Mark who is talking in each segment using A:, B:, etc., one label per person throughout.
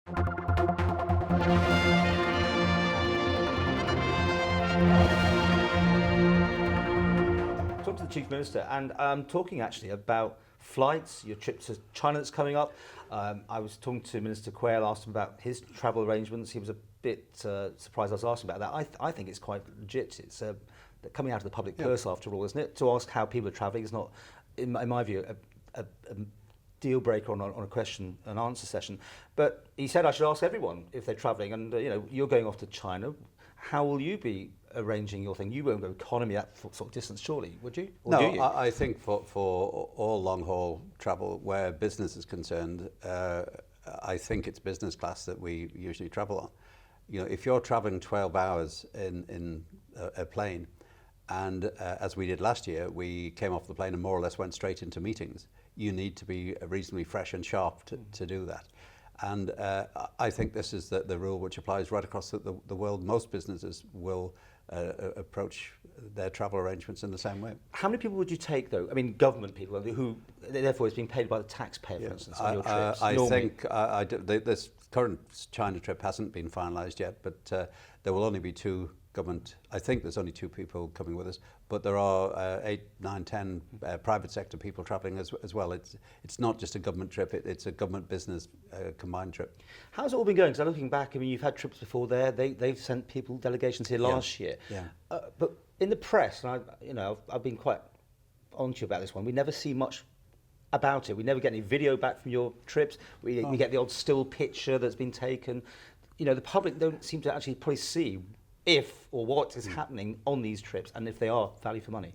A: Talk to the Chief Minister, and talking actually about flights, your trip to China that's coming up. I was talking to Minister Quayle, asked him about his travel arrangements. He was a bit surprised I was asking about that. I think it's quite legit. It's coming out of the public purse after all, isn't it? To ask how people are travelling is not, in my view, a deal breaker on a question and answer session. But he said I should ask everyone if they're travelling, and you're going off to China. How will you be arranging your thing? You won't go economy that sort of distance, surely, would you? Or
B: no,
A: do you?
B: I think for all long-haul travel where business is concerned, I think it's business class that we usually travel on. If you're traveling 12 hours in a plane, and as we did last year, we came off the plane and more or less went straight into meetings, you need to be reasonably fresh and sharp to do that. And I think this is the rule which applies right across the world. Most businesses will approach their travel arrangements in the same way.
A: How many people would you take, though? I mean, government people who, therefore, is being paid by the taxpayer, for instance, on your trips.
B: I think this current China trip hasn't been finalised yet, but there will only be two government. I think there's only two people coming with us, but there are 8, 9, 10 private sector people travelling as well. It's not just a government trip; it's a government business combined trip.
A: How's it all been going? Because looking back, I mean, you've had trips before there. They've sent delegations here last year.
B: Yeah.
A: But in the press, and I've been quite on to you about this one. We never see much about it. We never get any video back from your trips. We get the odd still picture that's been taken. The public don't seem to actually probably see if or what is happening on these trips, and if they are value for money.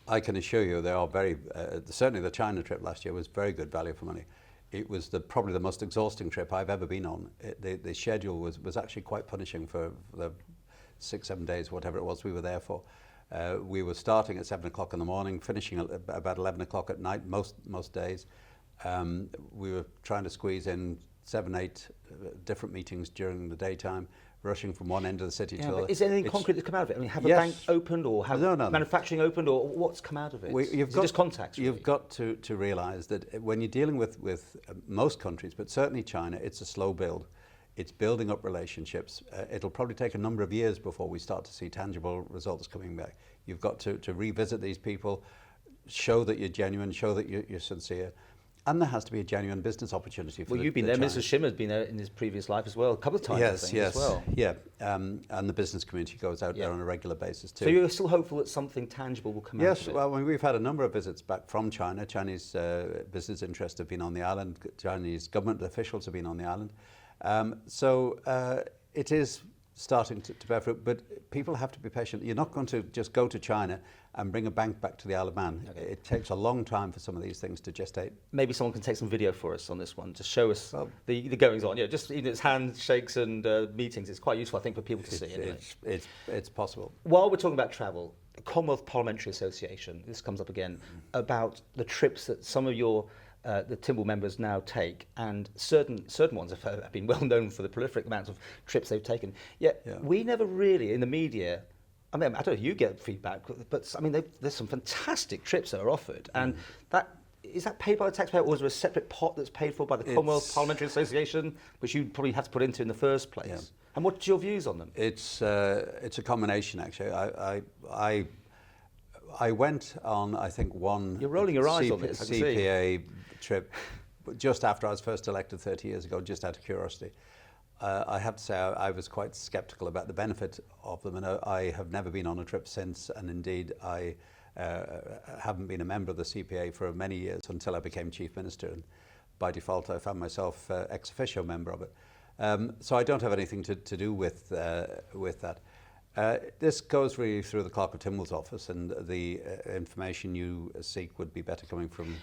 B: I can assure you they are very, certainly the China trip last year was very good value for money. It was probably the most exhausting trip I've ever been on. The schedule was actually quite punishing for the 6-7 days, whatever it was we were there for. We were starting at 7 o'clock in the morning, finishing at about 11 o'clock at night most days. We were trying to squeeze in 7, 8 different meetings during the daytime, rushing from one end of the city to the other.
A: Is there anything concrete that's come out of it? I mean, have a bank opened, or have manufacturing opened, or what's come out of it? Is it just contacts? Really?
B: You've got to realise that when you're dealing with most countries, but certainly China, it's a slow build. It's building up relationships. It'll probably take a number of years before we start to see tangible results coming back. You've got to revisit these people, show that you're genuine, show that you're sincere. And there has to be a genuine business opportunity for
A: you've been there. Mr. Shimmer's been there in his previous life as well, a couple of times,
B: yes,
A: I think, as well.
B: Yeah. And the business community goes out there on a regular basis too.
A: So you're still hopeful that something tangible will come out of it?
B: Yes, well, we've had a number of visits back from China. Chinese business interests have been on the island. Chinese government officials have been on the island. So it is starting to bear fruit, but people have to be patient. You're not going to just go to China and bring a bank back to the Isle of Man. Okay. It takes a long time for some of these things to gestate.
A: Maybe someone can take some video for us on this one to show us the goings on. Just even its handshakes and meetings. It's quite useful, I think, for people to see. Anyway.
B: It's possible.
A: While we're talking about travel, the Commonwealth Parliamentary Association, this comes up again, about the trips that some of your the Timble members now take, and certain ones have been well known for the prolific amounts of trips they've taken. Yet we never really, in the media, I mean, I don't know if you get feedback, but I mean, there's some fantastic trips that are offered, and is that paid by the taxpayer, or is there a separate pot that's paid for by the Commonwealth Parliamentary Association, which you probably had to put into in the first place? Yeah. And what's your views on them?
B: It's a combination, actually. I went on, I think, one
A: You're rolling your eyes on this,
B: CPA trip just after I was first elected 30 years ago, just out of curiosity. I have to say I was quite sceptical about the benefit of them, and I have never been on a trip since, and indeed I haven't been a member of the CPA for many years until I became Chief Minister, and by default I found myself ex officio member of it. So I don't have anything to do with that. This goes really through the Clerk of Timble's office, and the information you seek would be better coming from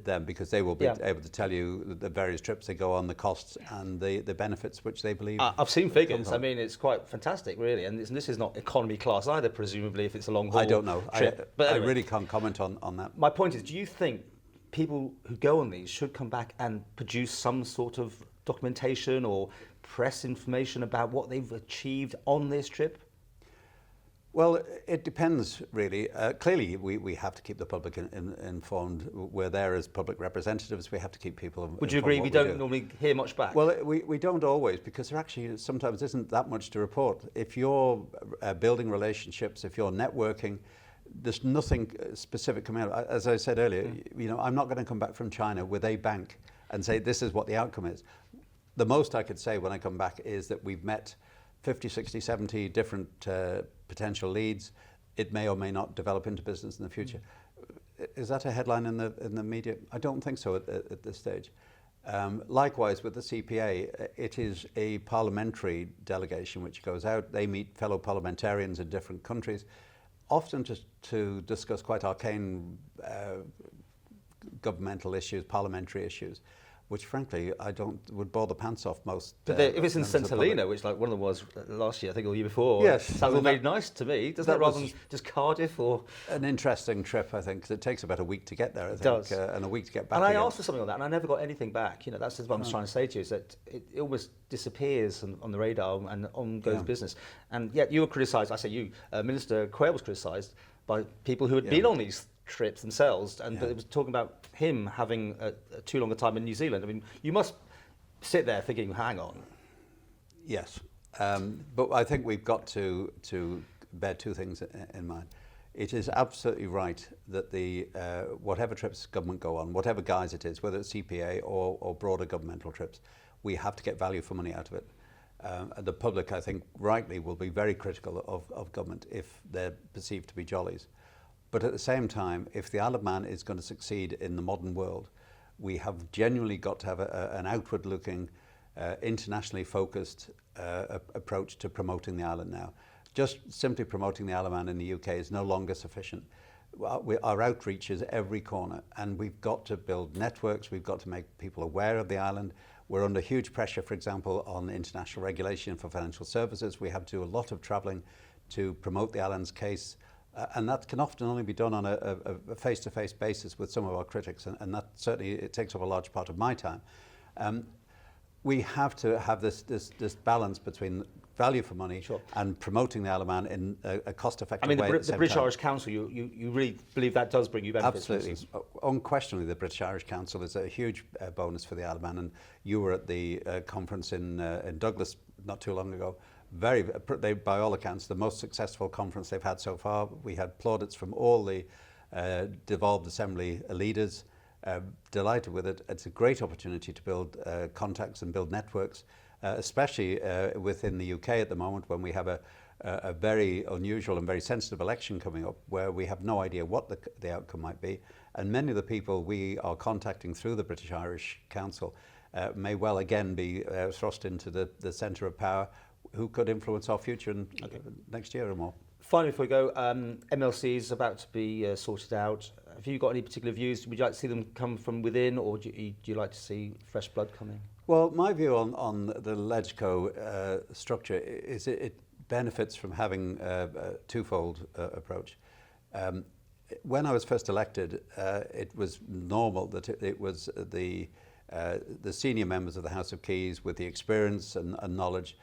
B: them, because they will be able to tell you the various trips they go on, the costs and the benefits which they believe.
A: I've seen figures. I mean, it's quite fantastic, really. And this is not economy class either, presumably, if it's a long haul.
B: I don't know.
A: Trip. But anyway,
B: I really can't comment on that.
A: My point is, do you think people who go on these should come back and produce some sort of documentation or press information about what they've achieved on this trip?
B: Well, it depends, really. Clearly, we have to keep the public informed. We're there as public representatives. We have to keep people informed.
A: Would you agree we don't normally hear much back?
B: Well, we don't always, because there actually sometimes isn't that much to report. If you're building relationships, if you're networking, there's nothing specific coming out. As I said earlier, I'm not going to come back from China with a bank and say this is what the outcome is. The most I could say when I come back is that we've met 50, 60, 70 different potential leads. It may or may not develop into business in the future. Is that a headline in the media? I don't think so at this stage. Likewise with the CPA, it is a parliamentary delegation which goes out. They meet fellow parliamentarians in different countries, often just to discuss quite arcane governmental issues, parliamentary issues, which frankly would bore the pants off most.
A: But if it's in St Helena, which like one of them was last year, I think, or the year before,
B: yes,
A: sounds very nice to me. Doesn't that rather than just Cardiff or? An
B: interesting trip, I think, 'cause it takes about a week to get there. I think,
A: does,
B: and a week to get back.
A: And I
B: again.
A: asked for something on that, and I never got anything back. That's just what I'm trying to say to you, is that it almost disappears on the radar, and on goes business. And yet you were criticised. I say you, Minister Quayle was criticised by people who had been on these trips themselves, and it was talking about him having too long a time in New Zealand. I mean, you must sit there thinking, hang on.
B: Yes, but I think we've got to bear two things in mind. It is absolutely right that the whatever trips government go on, whatever guise it is, whether it's CPA or broader governmental trips, we have to get value for money out of it. The public, I think, rightly will be very critical of government if they're perceived to be jollies. But at the same time, if the Isle of Man is going to succeed in the modern world, we have genuinely got to have an outward-looking, internationally focused approach to promoting the island now. Just simply promoting the Isle of Man in the UK is no longer sufficient. Our outreach is every corner, and we've got to build networks. We've got to make people aware of the island. We're under huge pressure, for example, on international regulation for financial services. We have to do a lot of travelling to promote the island's case. And that can often only be done on a face-to-face basis with some of our critics, and that certainly it takes up a large part of my time. We have to have this balance between value for money and promoting the Isle of Man in a cost-effective way.
A: I mean, the British Irish Council, you really believe that does bring you benefits?
B: Absolutely. Unquestionably, the British Irish Council is a huge bonus for the Isle of Man, and you were at the conference in Douglas not too long ago. By all accounts, the most successful conference they've had so far. We had plaudits from all the devolved assembly leaders. Delighted with it. It's a great opportunity to build contacts and build networks, especially within the UK at the moment, when we have a very unusual and very sensitive election coming up, where we have no idea what the outcome might be. And many of the people we are contacting through the British Irish Council may well again be thrust into the centre of power, who could influence our future in next year or more.
A: Finally, before we go, MLC is about to be sorted out. Have you got any particular views? Would you like to see them come from within, or do you like to see fresh blood coming?
B: Well, my view on the LegCo structure is it benefits from having a twofold approach. When I was first elected, it was normal that it was the senior members of the House of Keys with the experience and knowledge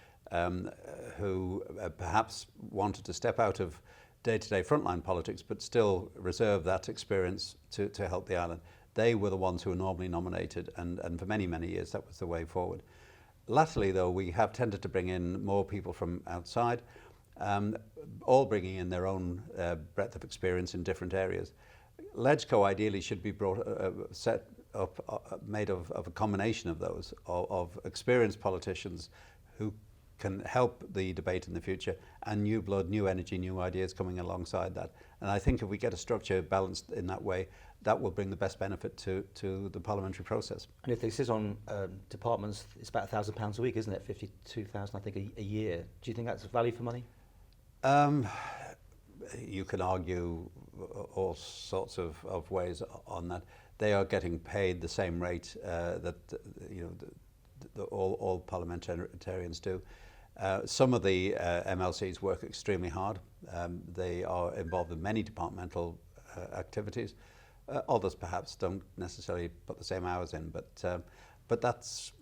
B: who perhaps wanted to step out of day-to-day frontline politics but still reserve that experience to help the island. They were the ones who were normally nominated, and for many, many years that was the way forward. Latterly, though, we have tended to bring in more people from outside, all bringing in their own breadth of experience in different areas. LegCo ideally should be set up, made of a combination of those, of experienced politicians who can help the debate in the future, and new blood, new energy, new ideas coming alongside that. And I think if we get a structure balanced in that way, that will bring the best benefit to the parliamentary process.
A: And if they sit on departments, it's about £1,000 a week, isn't it? 52,000, I think, a year. Do you think that's value for money?
B: You can argue all sorts of ways on that. They are getting paid the same rate that all parliamentarians do. Some of the MLCs work extremely hard. They are involved in many departmental activities. Others perhaps don't necessarily put the same hours in, but that's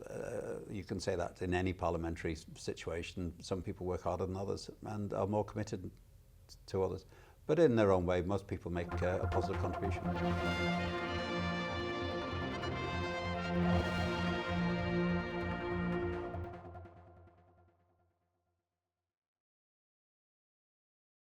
B: you can say that in any parliamentary situation. Some people work harder than others and are more committed to others. But in their own way, most people make a positive contribution.